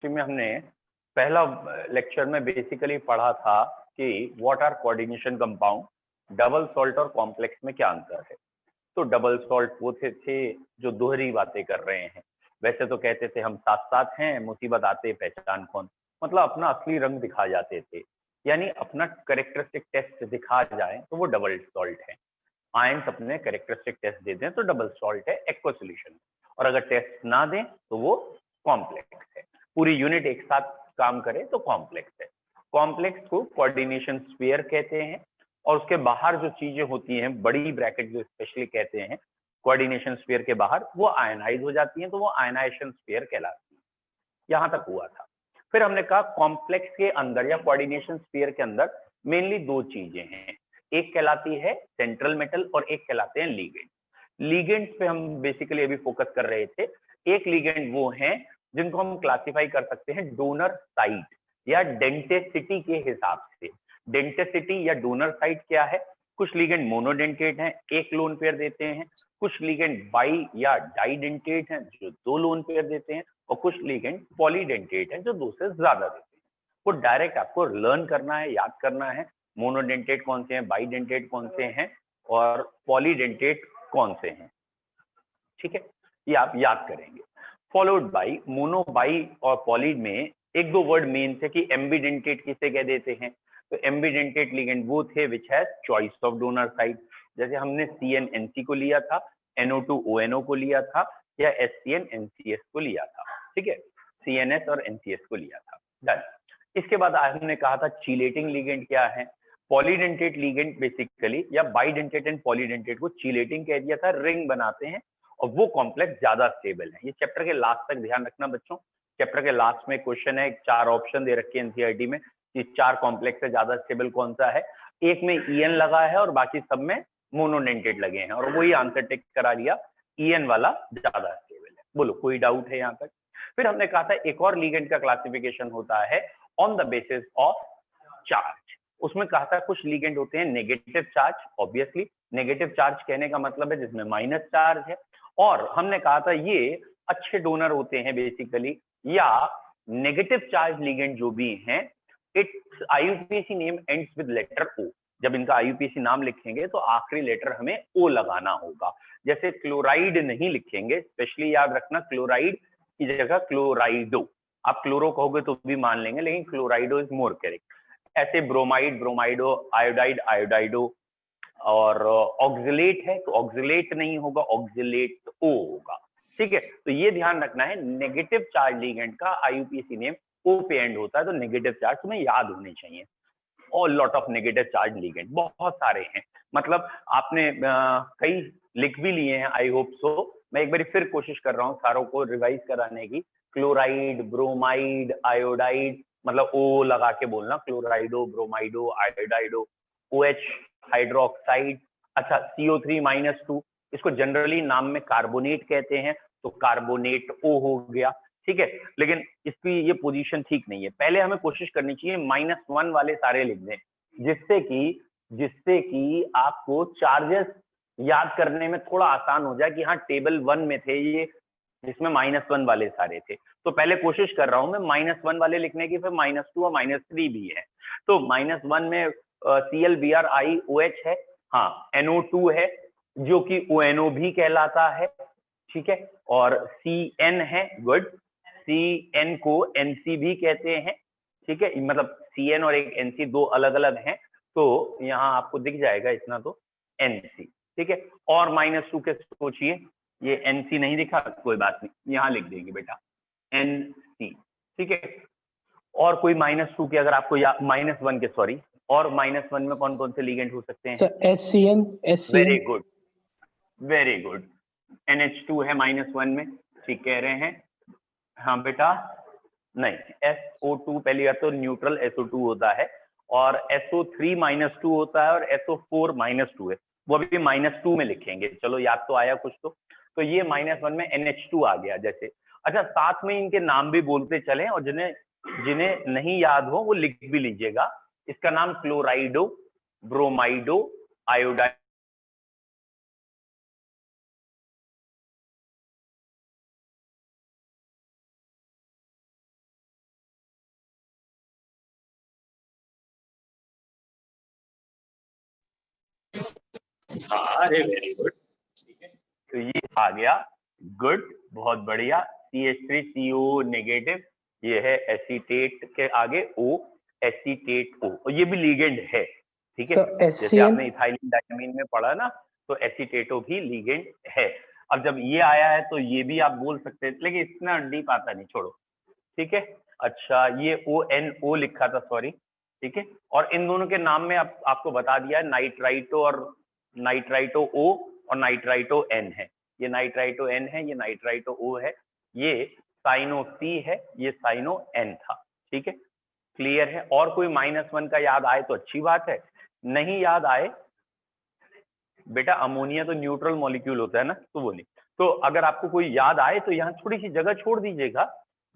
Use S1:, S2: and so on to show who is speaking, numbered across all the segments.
S1: Chemistry में हमने पहला लेक्चर में बेसिकली पढ़ा था कि what are coordination compound, double salt और कॉम्प्लेक्स में क्या अंतर है। तो डबल सॉल्ट वो थे जो दोहरी बातें कर रहे हैं। वैसे तो कहते थे हम साथ साथ हैं, मुसीबत आते पहचान कौन, मतलब अपना असली रंग दिखा जाते थे, यानी अपना कैरेक्टरिस्टिक टेस्ट दिखा जाए तो वो डबल सॉल्ट है। आयंस अपने कैरेक्टरिस्टिक टेस्ट दे दें तो डबल सॉल्ट है एक्वा सॉल्यूशन, और अगर टेस्ट ना दें तो वो कॉम्प्लेक्स है। पूरी यूनिट एक साथ काम करे तो कॉम्प्लेक्स है। कॉम्प्लेक्स को कोऑर्डिनेशन स्फीयर कहते हैं, और उसके बाहर जो चीजें होती हैं, बड़ी ब्रैकेट जो स्पेशली कहते हैं कोऑर्डिनेशन स्फीयर के बाहर, वो आयनाइज हो जाती हैं, तो वो आयनाइजेशन स्फीयर कहलाती है। यहां तक हुआ था। फिर हमने कहा कॉम्प्लेक्स के अंदर या कोऑर्डिनेशन स्फीयर के अंदर मेनली दो चीजें हैं, एक कहलाती है सेंट्रल मेटल और एक कहलाते हैं लीगेंड। लीगेंड्स पे हम बेसिकली अभी फोकस कर रहे थे। एक लीगेंड वो हैं जिनको हम क्लासिफाई कर सकते हैं डोनर साइट या डेंटेसिटी के हिसाब से। डेंटेसिटी या डोनर साइट क्या है? कुछ लीगेंड मोनोडेंटेट हैं, एक लोन पेयर देते हैं, कुछ लीगेंड बाई या डाइडेंटेट हैं जो दो लोन पेयर देते हैं, और कुछ लीगेंड पॉलीडेंटेट हैं जो दो से ज्यादा देते हैं। वो डायरेक्ट आपको लर्न करना है, याद करना है, मोनोडेंटेट कौन से हैं, बाईडेंटेट कौन से हैं, और पॉलीडेंटेट कौन से हैं। ठीक है, ये आप याद करेंगे। फॉलोड बाई मोनो, बाई और पॉली में एक दो वर्ड मेन थे कि एम्बीडेंटेट किसे कह देते हैं। तो एम्बीडेंटेट लिगेंड वो थे which has choice of donor site, जैसे हमने CnNC को लिया था, NO2ONO को लिया था, या SCnNCS को लिया था। ठीक है, CNS और NCS को लिया था। डन। इसके बाद हमने कहा था चीलेटिंग लिगेंड क्या है। पॉलीडेंटेट लिगेंड बेसिकली, या बाईडेंटेट एंड पॉलीडेंटेट को चीलेटिंग कह दिया था, रिंग बनाते हैं और वो कॉम्प्लेक्स ज्यादा स्टेबल है। ये चैप्टर के लास्ट तक ध्यान रखना बच्चों। चैप्टर के लास्ट में क्वेश्चन है, 4 ऑप्शन दे रखे हैं एनसीईआरटी में कि 4 कॉम्प्लेक्स से ज्यादा स्टेबल कौन सा है। एक में EN लगा है और बाकी सब में मोनोडेंटेट लगे हैं, और वही आंसर टिक करा लिया, EN वाला ज्यादा स्टेबल है। बोलो कोई डाउट है यहाँ तक? फिर हमने कहा था एक और लिगेंड का क्लासिफिकेशन होता है on the basis of charge. उसमें कहा था कुछ लिगेंड होते हैं negative charge, obviously negative charge कहने का मतलब है जिसमें माइनस चार्ज है, और हमने कहा था ये अच्छे डोनर होते हैं बेसिकली, या नेगेटिव चार्ज लिगेंड जो भी हैं, it's IUPAC name ends with letter O। जब इनका IUPAC नाम लिखेंगे तो आखिरी लेटर हमें O लगाना होगा। जैसे क्लोराइड नहीं लिखेंगे, स्पेशली याद रखना, क्लोराइड की जगह क्लोराइडो। आप क्लोरो कहोगे तो भी मान लेंगे, लेकिन क्लोराइडो इज मोर करेक्ट। ऐसे ब्रोमाइड, ब्रोमाइडो, आयोडाइड, आयोडाइडो, और ऑक्सिलेट है तो ऑक्सिलेट नहीं होगा, ऑक्सिलेट ओ होगा। ठीक है, तो ये ध्यान रखना है, नेगेटिव चार्ज लिगेंड का IUPAC नेम ओ पे एंड होता है, तो नेगेटिव चार्ज तुम्हें याद होने चाहिए। और lot of negative charge ligand बहुत सारे हैं, मतलब आपने कई लिख भी लिए हैं, आई होप सो। मैं एक बार फिर कोशिश कर रहा हूँ सारों को रिवाइज कराने की। क्लोराइड, ब्रोमाइड, आयोडाइड, मतलब ओ लगा के बोलना, क्लोराइडो, ब्रोमाइडो, आयोडाइडो, OH हाइड्रोक्साइड। अच्छा, CO3-2, इसको जनरली नाम में कार्बोनेट कहते हैं, तो कार्बोनेट O हो गया। ठीक है, लेकिन इसकी ये पोजीशन ठीक नहीं है। पहले हमें कोशिश करनी चाहिए -1 वाले सारे लिख दें, जिससे कि आपको चार्जेस याद करने में थोड़ा आसान हो जाए कि हाँ टेबल 1 में थे ये, जिसमें -1 वाले सारे थे। तो पहले कोशिश कर रहा हूं मैं -1 वाले लिखने की, फिर -2 और -3 भी है। तो -1 में ClBrIOH है, हाँ NO2 है जो कि ONO भी कहलाता है। ठीक है, और CN है, गुड, CN को NC भी कहते हैं। ठीक है, मतलब CN और एक NC दो अलग अलग हैं, तो यहाँ आपको दिख जाएगा इतना तो NC। ठीक है, और -2 के सोचिए, ये NC नहीं दिखा, कोई बात नहीं, यहाँ लिख देंगे बेटा NC। ठीक है, और कोई -2 के अगर आपको, या -1 के सॉरी, और -1 में कौन कौन से लिगेंड हो सकते हैं?
S2: SCN।
S1: Very good, very good. NH2 है -1 में, ठीक कह रहे हैं। हाँ बेटा, नहीं, SO2 पहली बात तो न्यूट्रल SO2 होता है, और SO3-2 होता है, और SO4-2 है, वो अभी -2 में लिखेंगे। चलो याद तो आया कुछ तो ये -1 में NH2 आ गया जैसे। अच्छा, साथ में इनके नाम भी बोलते चलें, और जिन्हें नहीं याद हो वो लिख भी लीजिएगा। इसका नाम क्लोराइडो, ब्रोमाइडो, आयोडाइड हाँ, अरे वेरी गुड, ठीक है। तो ये आ गया, गुड, बहुत बढ़िया। CH3CO नेगेटिव, ये है एसीटेट के आगे O, एसीटेट O, और ये भी लीगेंड है, ठीक है।
S2: तो
S1: जैसे
S2: HCl
S1: आपने इथाइलिन डायमीन में पढ़ा ना, तो एसीटेटो भी लीगेंड है। अब जब ये आया है तो ये भी आप बोल सकते हैं, लेकिन इतना डीप आता नहीं, छोड़ो, ठीक है। अच्छा, ये ONO लिखा था, सॉरी, ठीक है। और इन दोनों के नाम में आपको बता दिया है, नाइट्राइटो और नाइट्राइटो O और नाइट्राइटो N है। ये नाइट्राइटो N है, ये नाइट्राइटो O है, ये साइनो C है, ये साइनो N था, ठीक है। क्लियर है? और कोई -1 का याद आए तो अच्छी बात है, नहीं याद आए बेटा, अमोनिया तो न्यूट्रल मॉलिक्यूल होता है ना, तो वो नहीं। तो अगर आपको कोई याद आए तो यहाँ थोड़ी सी जगह छोड़ दीजिएगा,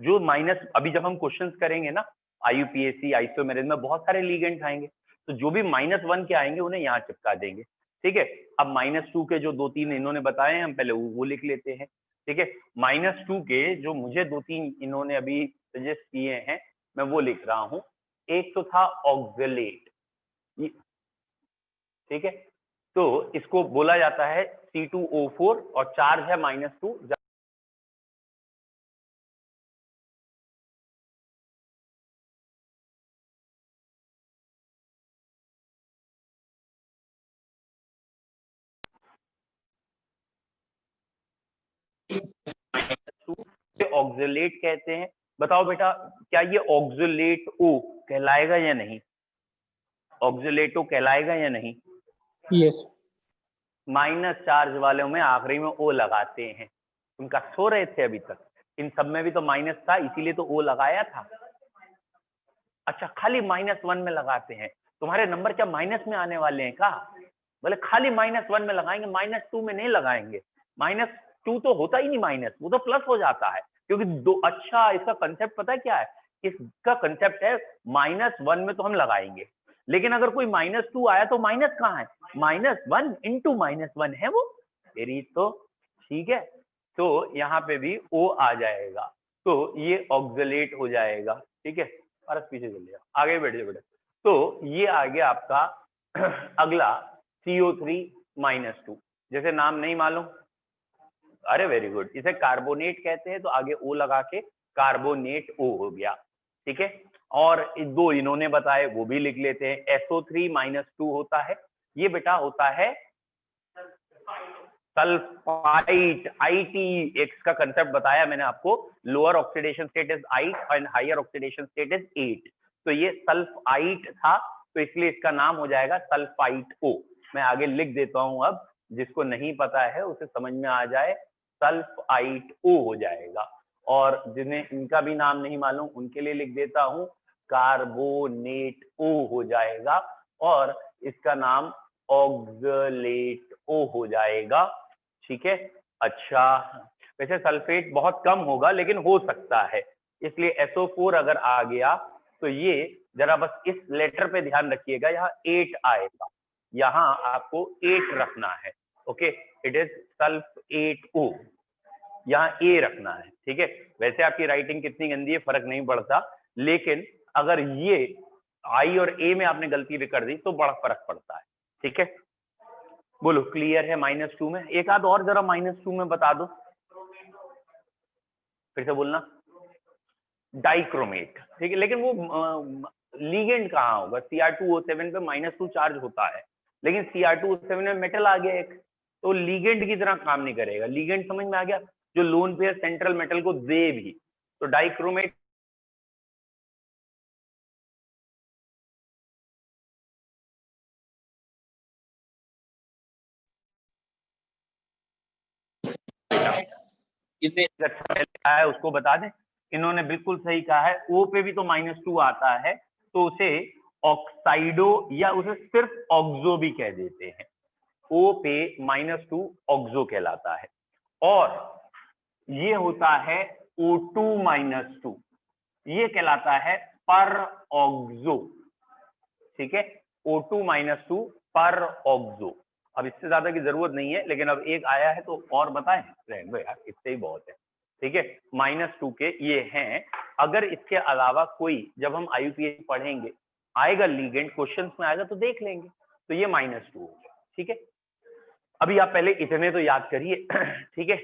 S1: जो माइनस, अभी जब हम क्वेश्चंस करेंगे ना IUPAC आइसोमेरेज में बहुत सारे लीगेंड्स आएंगे, तो जो भी -1 के आएंगे उन्हें यहाँ चिपका देंगे, ठीक है। अब -2 के जो 2-3 इन्होंने बताए हैं, हम पहले वो लिख लेते हैं, ठीक है। -2 के जो मुझे 2-3 इन्होंने अभी सजेस्ट किए हैं, मैं वो लिख रहा हूँ। एक तो था ऑक्जेलेट, ठीक है, तो इसको बोला जाता है C2O4 और चार्ज है -2। ऑक्जेलेट कहते हैं। बताओ बेटा, क्या ये ऑक्जेलेट O कहलाएगा या नहीं? ऑक्जेलेटो कहलाएगा या नहीं?
S2: यस।
S1: माइनस चार्ज वालों में आखिरी में O लगाते हैं। तुम क्या सो रहे थे अभी तक? इन सब में भी तो माइनस था, इसीलिए तो O लगाया था। अच्छा, खाली -1 में लगाते हैं? तुम्हारे नंबर क्या माइनस में आने वाले हैं क्या? बोले खाली -1 में लगाएंगे, -2 में नहीं लगाएंगे। -2 तो होता ही नहीं माइनस, वो तो प्लस हो जाता है, क्योंकि दो। अच्छा, इसका कंसेप्ट पता है क्या है? इसका कंसेप्ट है -1 में तो हम लगाएंगे, लेकिन अगर कोई -2 आया तो माइनस कहाँ है? -1 इंटू -1 है वो, तेरी तो, ठीक है। तो यहाँ पे भी O आ जाएगा, तो ये ऑक्जेलेट हो जाएगा, ठीक है। और पीछे चल जाओ, आगे बैठ जाओ बेटा। तो ये आ गया आपका अगला CO3-2, जैसे नाम नहीं मालूम, अरे वेरी गुड, इसे कार्बोनेट कहते हैं, तो आगे O लगा के कार्बोनेट O हो गया, ठीक है। और दो इन्होंने बताए, वो भी लिख लेते हैं। SO3-2 होता है, ये बेटा होता है सल्फाइट, IT का कंसेप्ट बताया मैंने आपको, lower oxidation state is 8 and higher oxidation state is 8, तो ये सल्फाइट था, तो इसलिए इसका नाम हो जाएगा सल्फाइट O। मैं आगे लिख देता हूं, अब जिसको नहीं पता है उसे समझ में आ जाए, सल्फाइट O हो जाएगा। और जिन्हें इनका भी नाम नहीं मालूम उनके लिए लिख देता हूं, कार्बोनेट O हो जाएगा, और इसका नाम ऑक्जेलेट O हो जाएगा, ठीक है। अच्छा, वैसे सल्फेट बहुत कम होगा, लेकिन हो सकता है, इसलिए SO4 अगर आ गया तो ये जरा बस इस लेटर पे ध्यान रखिएगा, यहाँ 8 आएगा, यहाँ आपको 8 रखना है, okay. It is sulphate O, यहाँ A रखना है, ठीक है। वैसे आपकी राइटिंग कितनी गंदी है फर्क नहीं पड़ता, लेकिन अगर ये I और A में आपने गलती कर दी तो बड़ा फर्क पड़ता है, ठीक है। बोलो, क्लियर है -2 में? एक आध और जरा -2 में बता दो, फिर से बोलना। डाइक्रोमेट, ठीक है, लेकिन वो लीगेंड कहाँ होगा? Cr2O7 पे -2 चार्ज होता है, लेकिन Cr2O7 में मेटल आ गया एक, तो लीगेंड की तरह काम नहीं करेगा। लीगेंड समझ में आ गया, जो लोन पेयर सेंट्रल मेटल को दे भी, तो डाइक्रोमेट कितने अच्छा है उसको बता दें। इन्होंने बिल्कुल सही कहा है, O पे भी तो -2 आता है, तो उसे ऑक्साइडो या उसे सिर्फ ऑक्सो भी कह देते हैं। O पे -2 ऑक्सो कहलाता है, और ये होता है O2-2, ये कहलाता है पर ऑक्सो, ठीक है। O2-2 पर ऑक्सो। अब इससे ज्यादा की जरूरत नहीं है, लेकिन अब एक आया है तो और बताएं, रहने दो यार, इससे ही बहुत है, ठीक है। -2 के ये हैं। अगर इसके अलावा कोई, जब हम IUPAC पढ़ेंगे, आएगा लीगेंड क्वेश्चंस में आएगा तो देख लेंगे, तो ये -2 हो गया, ठीक है। अभी आप पहले इतने तो याद करिए ठीक है,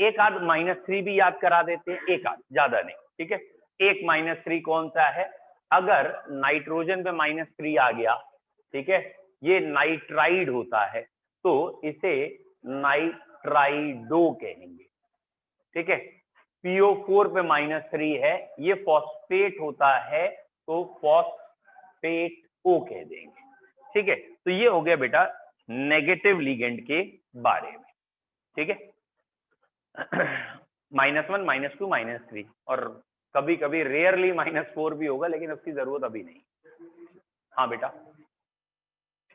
S1: एक आध -3 भी याद करा देते हैं, एक आध, ज्यादा नहीं, ठीक है। एक -3 कौन सा है? अगर नाइट्रोजन पे -3 आ गया, ठीक है, ये नाइट्राइड होता है तो इसे नाइट्राइडो कहेंगे, ठीक है। PO4 पे -3 है, ये फॉस्फेट होता है तो फॉस्फेट O कह देंगे, ठीक है। तो ये हो गया बेटा नेगेटिव लिगेंड के बारे में, ठीक है। -1, -2, -3 और कभी कभी रेयरली -4 भी होगा, लेकिन उसकी जरूरत अभी नहीं। हाँ बेटा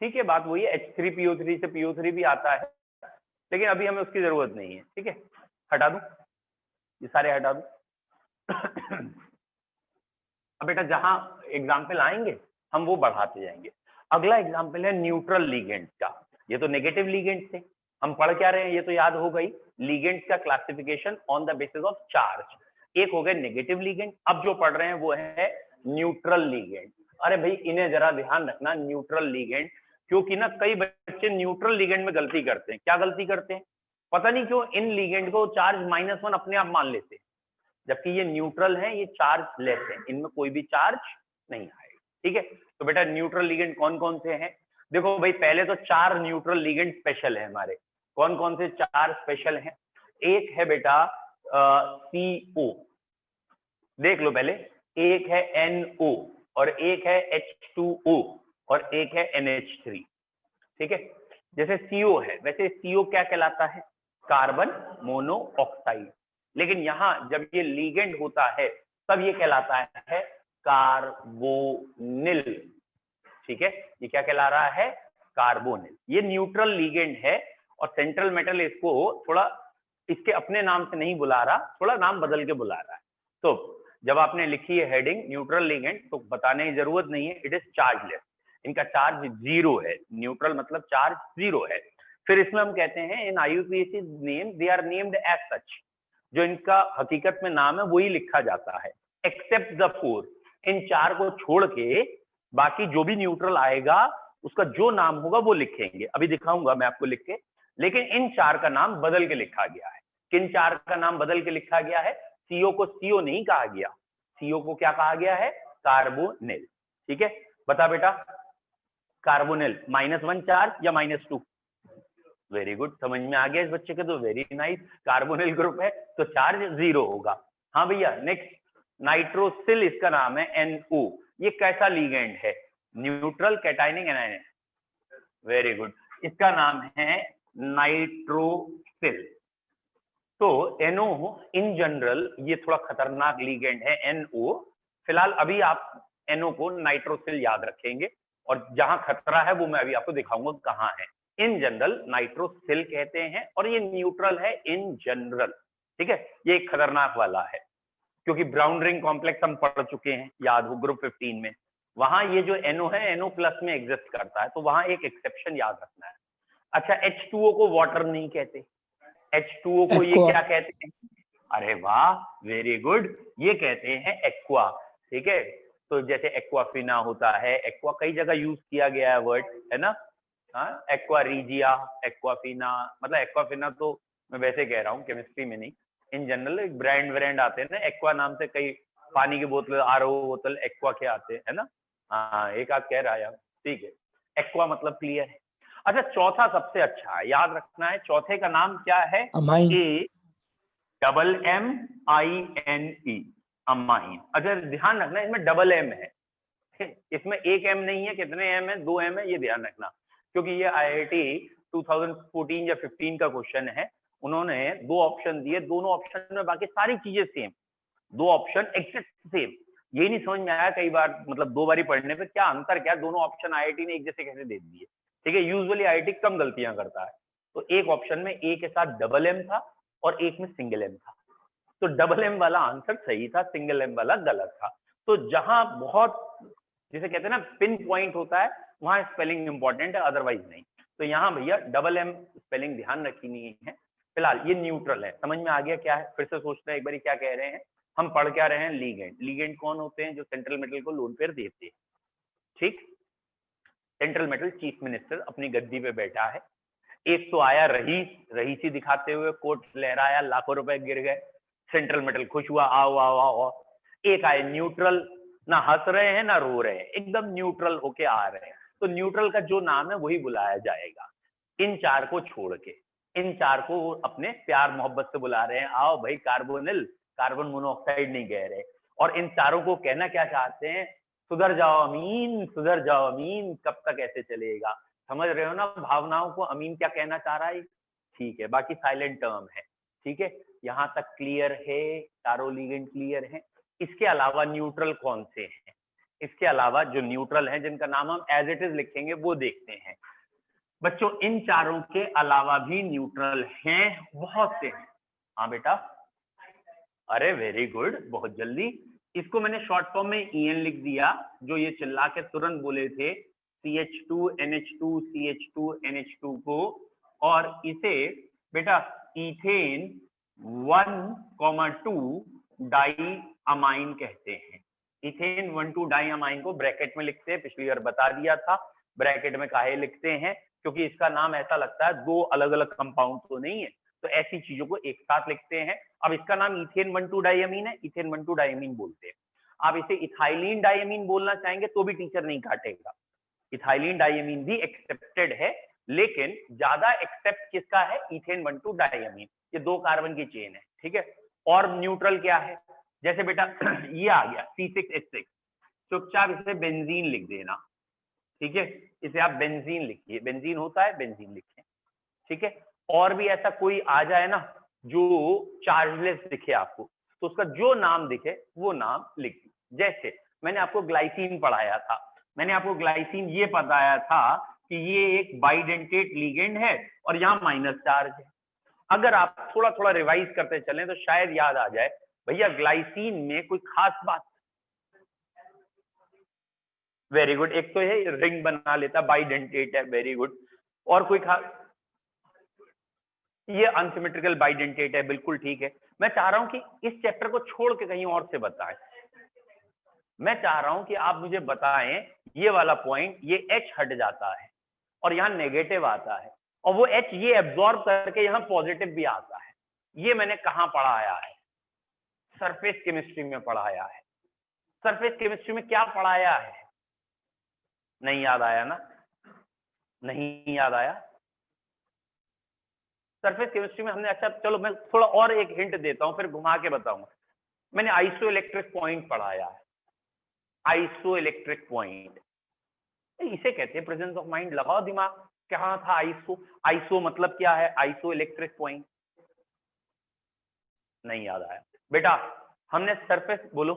S1: ठीक है, बात वही है, H3PO3 से PO3 भी आता है, लेकिन अभी हमें उसकी जरूरत नहीं है, ठीक है। हटा दूं, ये सारे हटा दूं। अब बेटा जहां एग्जाम्पल आएंगे हम वो बढ़ाते जाएंगे। अगला एग्जाम्पल है न्यूट्रल लिगेंड का। ये तो नेगेटिव लिगेंड थे, हम पढ़ क्या रहे हैं ये तो याद हो गई, लिगेंड का classification on the basis of charge. एक हो गए नेगेटिव लिगेंड, अब जो पढ़ रहे हैं वो है न्यूट्रल लिगेंड। अरे भाई इन्हें जरा ध्यान रखना, न्यूट्रल लिगेंड, क्योंकि ना कई बच्चे न्यूट्रल लिगेंड में गलती करते हैं। क्या गलती करते हैं पता नहीं क्यों, इन लिगेंड को चार्ज -1 अपने आप मान लेते हैं, जबकि ये न्यूट्रल है, ये चार्ज लेस है, इनमें कोई भी चार्ज नहीं आएगा, ठीक है। तो बेटा न्यूट्रल लिगेंड कौन कौन से हैं? देखो भाई पहले तो 4 न्यूट्रल लिगेंड स्पेशल है हमारे। कौन कौन से 4 स्पेशल हैं? एक है बेटा CO, देख लो पहले, एक है NO और एक है H2O और एक है NH3, ठीक है। जैसे CO है, वैसे CO क्या कहलाता है? कार्बन मोनोऑक्साइड, लेकिन यहां जब ये लिगेंड होता है तब ये कहलाता है कार्बोनिल, ठीक है। ये क्या कहला रहा है? कार्बोनिल। ये न्यूट्रल लिगेंड है और सेंट्रल मेटल इसको थोड़ा इसके अपने नाम से नहीं बुला रहा, थोड़ा नाम बदल के बुला रहा है। तो जब आपने लिखी है हेडिंग न्यूट्रल लिगेंड तो बताने की जरूरत नहीं है, इट इज चार्जलेस, इनका चार्ज 0 है, न्यूट्रल मतलब चार्ज 0 है। फिर इसमें हम कहते हैं in IUPAC name they are named as such, जो इनका हकीकत में नाम है वही लिखा जाता है, एक्सेप्ट द 4, इन 4 को छोड़ के बाकी जो भी न्यूट्रल आएगा उसका जो नाम होगा वो लिखेंगे, अभी दिखाऊंगा मैं आपको लिख के। लेकिन इन 4 का नाम बदल के लिखा गया है। किन 4 का नाम बदल के लिखा गया है? CO को CO नहीं कहा गया, CO को क्या कहा गया है? कार्बोनिल, ठीक है। बता बेटा कार्बोनिल -1 चार्ज या -2? वेरी गुड, समझ में आ गया इस बच्चे के, तो वेरी नाइस। कार्बोनिल ग्रुप है तो चार्ज 0 होगा। हाँ भैया नेक्स्ट नाइट्रोसिल, इसका नाम है NO। ये कैसा लिगेंड है? Neutral cationic anion, very good, इसका नाम है नाइट्रोसिल। तो NO इन जनरल ये थोड़ा खतरनाक लिगेंड है NO। फिलहाल अभी आप NO को नाइट्रोसिल याद रखेंगे और जहां खतरा है वो मैं अभी आपको दिखाऊंगा कहां है। इन जनरल नाइट्रोसिल कहते हैं और ये न्यूट्रल है इन जनरल, ठीक है। ये एक खतरनाक वाला है क्योंकि ब्राउन रिंग कॉम्प्लेक्स हम पढ़ चुके हैं, याद हो ग्रुप 15 में, वहां ये जो NO है NO+ में एग्जिस्ट करता है, तो वहां एक एक्सेप्शन याद रखना है। अच्छा H2O को वाटर नहीं कहते, H2O को ये क्या कहते हैं? अरे वाह वेरी गुड, ये कहते हैं एक्वा, ठीक है। तो जैसे एक्वाफिना होता है, एक्वा कई जगह यूज किया गया है वर्ड, है ना। हाँ एक्वा रीजिया, एक्वाफिना, मतलब एक्वाफिना तो मैं वैसे कह रहा हूँ केमिस्ट्री में नहीं, इन जनरल एक ब्रांड आते हैं ना एक्वा नाम से, कई पानी की बोतल RO बोतल एक्वा के आते हैं, है ना। हाँ एक आध कह रहा है, ठीक है, एक्वा मतलब क्लियर है। अच्छा चौथा सबसे अच्छा है, याद रखना है, चौथे का नाम क्या है? AMMINE, amine. अच्छा ध्यान रखना इसमें डबल M है, इसमें एक M नहीं है, कितने M है? 2 M है, ये ध्यान रखना, क्योंकि ये IIT 2014 या 15 का क्वेश्चन है। उन्होंने 2 ऑप्शन दिए, दोनों ऑप्शन में बाकी सारी चीजें सेम, 2 ऑप्शन एग्जैक्ट सेम। यही नहीं समझ में आया कई बार, मतलब 2 बारी पढ़ने पे क्या अंतर, क्या दोनों ऑप्शन IIT ने एक जैसे कैसे दे दिए, ठीक है। यूजुअली IIT कम गलतियां करता है, तो एक ऑप्शन में A के साथ डबल M था और एक में सिंगल M था, तो डबल M वाला आंसर सही था, सिंगल M वाला गलत था। तो जहां बहुत जिसे कहते हैं ना पिन पॉइंट होता है, वहां स्पेलिंग इंपॉर्टेंट है, अदरवाइज नहीं। तो यहाँ भैया डबल M स्पेलिंग ध्यान रखनी है। फिलहाल ये न्यूट्रल है, समझ में आ गया क्या है? फिर से सोचते हैं एक बार क्या कह रहे हैं हम, पढ़ क्या रहे हैं? लीगेंड। लीगेंड कौन होते हैं? जो सेंट्रल मेटल को लोन पर देते हैं, ठीक। सेंट्रल मेटल चीफ मिनिस्टर अपनी गद्दी पे बैठा है, एक तो आया रहीसी दिखाते हुए, कोट लहराया, लाखों रुपए गिर गए, सेंट्रल मेटल खुश हुआ, आओ आओ आओ आओ। एक आए न्यूट्रल, ना हंस रहे हैं ना रो रहे हैं, एकदम न्यूट्रल होके आ रहे हैं, तो न्यूट्रल का जो नाम है वही बुलाया जाएगा। इन चार को छोड़ के, इन चार को अपने प्यार मोहब्बत से बुला रहे हैं, आओ भाई कार्बोनिल, कार्बन मोनोऑक्साइड नहीं कह रहे। और इन चारों को कहना क्या चाहते हैं, सुधर जाओ अमीन, सुधर जाओ अमीन, कब तक ऐसे चलेगा। समझ रहे हो ना भावनाओं को, अमीन क्या कहना चाह रहा है, ठीक है, बाकी साइलेंट टर्म है, ठीक है, यहाँ तक क्लियर है, चारों लिगेंड क्लियर है। इसके अलावा न्यूट्रल कौन से हैं, इसके अलावा जो न्यूट्रल हैं जिनका नाम हम एज इट इज लिखेंगे वो देखते हैं। बच्चों इन चारों के अलावा भी न्यूट्रल हैं, बहुत से हैं। हाँ बेटा, अरे वेरी गुड, बहुत जल्दी। इसको मैंने शॉर्ट फॉर्म में EN लिख दिया, जो ये चिल्ला के तुरंत बोले थे CH2NH2 CH2NH2 को, और इसे बेटा इथेन 1,2 डाई अमाइन कहते हैं। इथेन 1,2 डाई अमाइन को ब्रैकेट में लिखते हैं, पिछली बार बता दिया था। ब्रैकेट में काहे लिखते हैं, क्योंकि इसका नाम ऐसा लगता है दो अलग अलग कंपाउंड तो नहीं है, तो ऐसी चीजों को एक साथ लिखते हैं। अब इसका नाम इथेन 1,2 डाइअमीन है, इथेन 1,2 डाइअमीन बोलते हैं। आप इसे इथाइलिन डाइअमीन बोलना चाहेंगे तो भी टीचर नहीं काटेगा, इथाइलिन डाइअमीन भी एक्सेप्टेड है, लेकिन ज्यादा एक्सेप्ट किसका है, इथेन 1,2 डाइअमीन। ये 2 कार्बन की चेन है, ठीक है। और न्यूट्रल क्या है, जैसे बेटा ये आ गया C6H6, चुपचाप इसे बेंजीन लिख देना, ठीक है, इसे आप बेंजीन लिखिए, बेंजीन होता है बेंजीन लिखिए, ठीक है। और भी ऐसा कोई आ जाए ना जो चार्जलेस दिखे आपको, तो उसका जो नाम दिखे वो नाम लिख दीजिए। जैसे मैंने आपको ग्लाइसिन पढ़ाया था, मैंने आपको ग्लाइसिन ये बताया था कि ये एक बाइडेंटेट लिगेंड है और यहाँ माइनस चार्ज है। अगर आप थोड़ा थोड़ा रिवाइज करते चलें तो शायद याद आ जाए, भैया ग्लाइसिन में कोई खास बात, वेरी गुड, एक तो है रिंग बना लेता, बाइडेंटेट है, वेरी गुड। और कोई खास, ये अनसिमेट्रिकल बाइडेंटेट है, बिल्कुल ठीक है। मैं चाह रहा हूं कि इस चैप्टर को छोड़ के कहीं और से बताएं, मैं चाह रहा हूं कि आप मुझे बताएं ये वाला पॉइंट, ये H हट जाता है और यहाँ नेगेटिव आता है, और वो H ये एब्जॉर्ब करके यहाँ पॉजिटिव भी आता है। ये मैंने कहाँ पढ़ाया है, सरफेस केमिस्ट्री में पढ़ाया है। सरफेस केमिस्ट्री में क्या पढ़ाया है, नहीं याद आया ना, नहीं याद आया। सरफेस केमिस्ट्री में हमने, अच्छा चलो मैं थोड़ा और एक हिंट देता हूं, फिर घुमा के बताऊंगा। मैंने आइसो इलेक्ट्रिक पॉइंट पढ़ाया है, आइसो इलेक्ट्रिक पॉइंट, इसे कहते हैं प्रेजेंस ऑफ माइंड। लगाओ दिमाग, कहाँ था आइसो, आइसो मतलब क्या है, आइसो इलेक्ट्रिक पॉइंट, नहीं याद आया बेटा। हमने सरफेस, बोलो,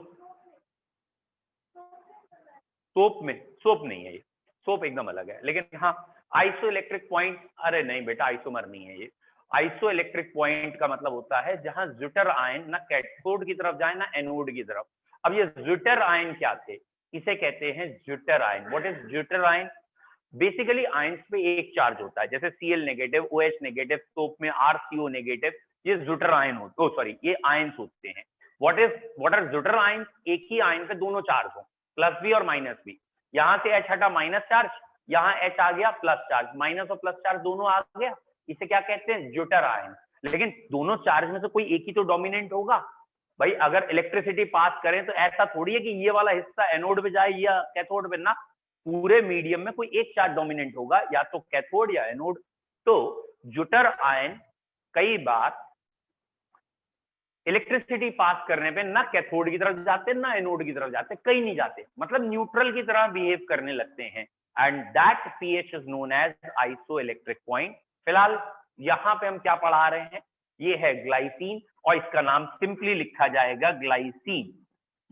S1: सोप में, सोप नहीं है ये, सोप एकदम अलग है, लेकिन हाँ आइसो इलेक्ट्रिक पॉइंट, अरे नहीं बेटा आइसोमर नहीं है ये। आइसो इलेक्ट्रिक पॉइंट का मतलब होता है जहां ज्यूटर आयन ना कैथोड की तरफ जाए ना एनोड की तरफ। अब ये ज्यूटर आयन क्या थे, इसे कहते हैं zwitter ion. What is zwitter ion, basically ions पे एक चार्ज होता है, जैसे Cl negative, OH negative, soap में RCO नेगेटिव, ये ज्यूटर आयन होते, ओ सॉरी ये आयंस होते हैं। व्हाट आर ज्यूटर आयंस, एक ही आयन पे दोनों चार्ज हो, प्लस भी और माइनस भी। यहाँ से H हटा माइनस चार्ज, यहाँ H आ गया प्लस चार्ज, माइनस और प्लस चार्ज दोनों आ गया, इसे क्या कहते हैं, ज्यूटर आयन। लेकिन दोनों चार्ज में से कोई एक ही तो डोमिनेंट होगा भाई। अगर इलेक्ट्रिसिटी पास करें तो ऐसा थोड़ी है कि ये वाला हिस्सा एनोड पे जाए या कैथोड पे, ना, पूरे मीडियम में कोई एक चार्ज डोमिनेंट होगा, या तो कैथोड या एनोड। तो ज्यूटर आयन कई बार इलेक्ट्रिसिटी पास करने पे ना कैथोड की तरफ जाते ना एनोड की तरफ जाते, कहीं नहीं जाते, मतलब न्यूट्रल की तरह बिहेव करने लगते हैं, and that pH is known as isoelectric point. फिलहाल यहाँ पे हम क्या पढ़ा रहे हैं, ये है ग्लाइसिन, और इसका नाम सिंपली लिखा जाएगा ग्लाइसिन।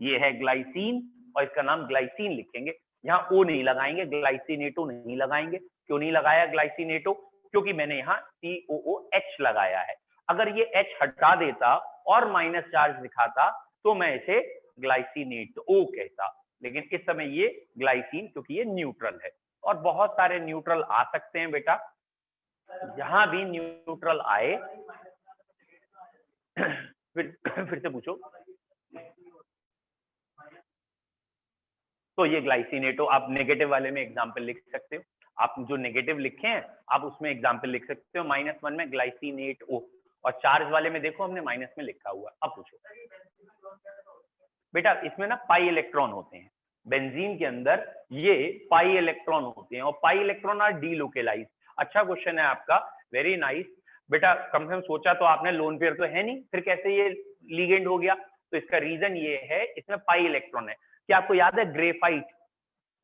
S1: ये है ग्लाइसिन और इसका नाम ग्लाइसिन लिखेंगे, यहाँ ओ नहीं लगाएंगे, ग्लाइसिनेटो नहीं लगाएंगे। क्यों नहीं लगाया ग्लाइसिनेटो, क्योंकि मैंने यहाँ COOH लगाया है। अगर ये H हटा देता और माइनस चार्ज दिखाता तो मैं इसे ग्लाइसिनेटो कहता, लेकिन इस समय ये ग्लाइसिन क्योंकि ये न्यूट्रल है। और बहुत सारे न्यूट्रल आ सकते हैं बेटा, जहां भी न्यूट्रल आए फिर से पूछो। तो ये ग्लाइसिनेटो आप नेगेटिव वाले में एग्जांपल लिख सकते हो। आप जो नेगेटिव लिखे हैं आप उसमें एग्जाम्पल लिख सकते हो। -1 में ग्लाइसिनेट O, और चार्ज वाले में देखो हमने माइनस में लिखा हुआ। अब पूछो बेटा, इसमें ना पाई इलेक्ट्रॉन होते हैं बेंजीन के अंदर, ये पाई इलेक्ट्रॉन होते हैं, और पाई इलेक्ट्रॉन आर डीलोकेलाइज। अच्छा क्वेश्चन है आपका, वेरी नाइस बेटा। कम से कम सोचा तो आपने, लोन पेयर तो है नहीं, फिर कैसे ये लिगेंड हो गया? तो इसका रीजन ये है, इसमें पाई इलेक्ट्रॉन है। क्या आपको याद है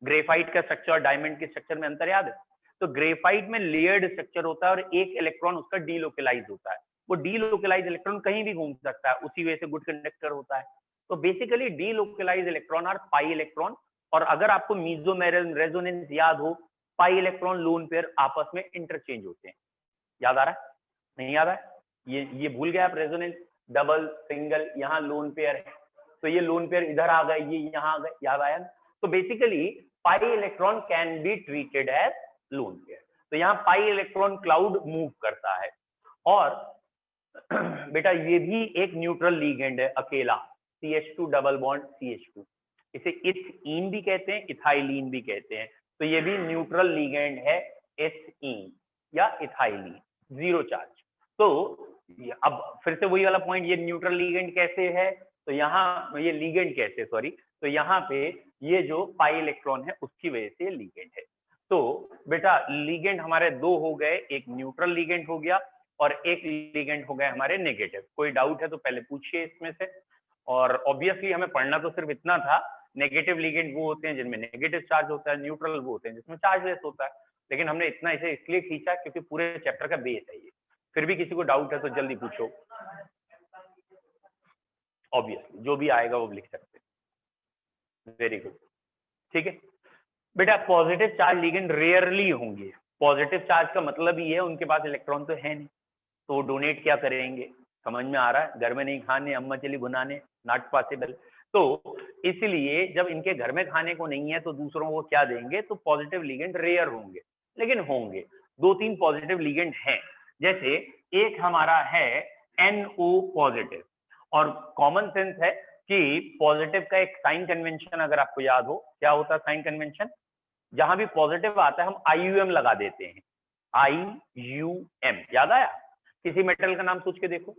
S1: ग्रेफाइट का स्ट्रक्चर और डायमंड के स्ट्रक्चर में अंतर याद है? तो ग्रेफाइट में लेयर्ड स्ट्रक्चर होता है और एक इलेक्ट्रॉन उसका डीलोकेलाइज होता है। वो डीलोकेलाइज इलेक्ट्रॉन कहीं भी घूम सकता है, उसी वजह से गुड कंडक्टर होता है। तो basically delocalise electron are pi electron. और अगर आपको मीसोमेरियल रेजोनेंस याद हो, पाई इलेक्ट्रॉन लोन पेयर आपस में इंटरचेंज होते हैं। याद आ रहा है? नहीं याद है? ये भूल गए आप? रेजोनेंस, डबल, सिंगल, यहाँ लोन पेयर है, तो ये लोन पेयर इधर आ गए, ये यहाँ आ गए। याद आया ना? तो basically pi electron can be treated as lone pair. तो यहाँ पाई इलेक्ट्रॉन क्लाउड मूव करता है। और बेटा ये भी एक न्यूट्रल लीगेंड है अकेला, CH2 डबल बॉन्ड CH2। इसे इथीन भी कहते हैं, इथाइलिन भी कहते हैं। तो ये भी न्यूट्रल लीगेंड है, इथीन या इथाइलिन, जीरो चार्ज। तो अब फिर से वही वाला पॉइंट, ये न्यूट्रल लीगेंड कैसे है? तो यहाँ ये लीगेंड कैसे, सॉरी, तो यहाँ पे ये जो पाई इलेक्ट्रॉन है उसकी वजह से लीगेंड है। तो बेटा लीगेंड हमारे दो हो गए, एक न्यूट्रल लीगेंड हो गया और एक लीगेंड हो गए हमारे नेगेटिव। कोई डाउट है तो पहले पूछिए इसमें से। और ऑब्वियसली हमें पढ़ना तो सिर्फ इतना था, नेगेटिव लीगेंड वो होते हैं जिनमें नेगेटिव चार्ज होता है, न्यूट्रल वो होते हैं जिसमें चार्जलेस होता है। लेकिन हमने इतना इसे इसलिए खींचा क्योंकि पूरे चैप्टर का बेस है ये। फिर भी किसी को डाउट है तो जल्दी पूछो, ऑब्वियसली जो भी आएगा वो लिख सकते हैं। वेरी गुड, ठीक है बेटा। पॉजिटिव चार्ज लीगेंड रेयरली होंगे। पॉजिटिव चार्ज का मतलब ही है उनके पास इलेक्ट्रॉन तो है नहीं, तो वो डोनेट क्या करेंगे? समझ में आ रहा है? घर में नहीं खाने, अम्मा चली भुनाने, नॉट पॉसिबल। तो इसलिए जब इनके घर में खाने को नहीं है तो दूसरों को क्या देंगे? तो पॉजिटिव लीगेंड रेयर होंगे, लेकिन होंगे। 2-3 पॉजिटिव लीगेंड हैं, जैसे एक हमारा है NO पॉजिटिव। और कॉमन सेंस है कि पॉजिटिव का एक साइन कन्वेंशन अगर आपको याद हो, क्या होता है साइन कन्वेंशन? जहां भी पॉजिटिव आता है हम IUM लगा देते हैं, IUM। याद आया? किसी मेटल का नाम सोच के देखो,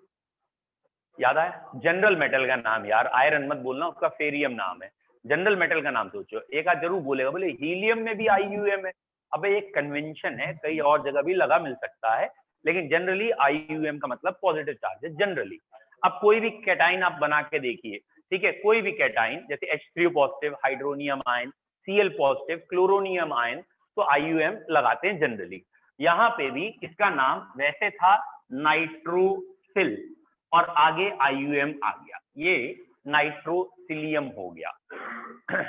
S1: याद आया? जनरल मेटल का नाम, यार आयरन मत बोलना, उसका फेरियम नाम है। जनरल मेटल का नाम सोचो, एक आध जरूर बोलेगा, बोले हीलियम में भी IUM है। अब एक कन्वेंशन है, कई और जगह भी लगा मिल सकता है, लेकिन जनरली IUM का मतलब पॉजिटिव चार्ज है जनरली। अब कोई भी कैटाइन आप बना के देखिए, ठीक है, कोई भी कैटाइन जैसे H3O positive, hydronium ion, Cl positive, chloronium ion, तो IUM लगाते हैं जनरली। यहाँ पे भी इसका नाम वैसे था नाइट्रोसिल और आगे IUM आ गया, ये नाइट्रोसिलियम हो गया।